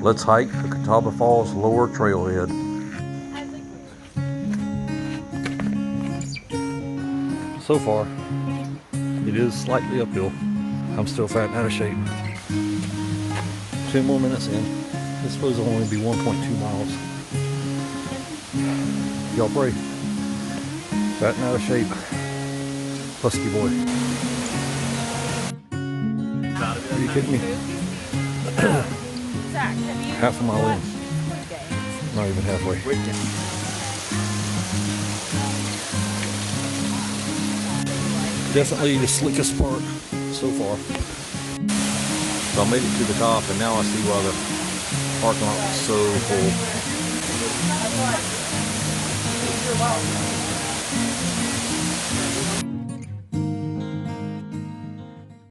Let's hike the Catawba Falls Lower Trailhead. So far, it is slightly uphill. I'm still fat and out of shape. 10 more minutes in. This supposed to only be 1.2 miles. Y'all pray. Fat and out of shape. Husky boy. Are you kidding me? Half a mile in. Not even halfway. Definitely the slickest part so far. So I made it to the top, and now I see why the parking lot was so full.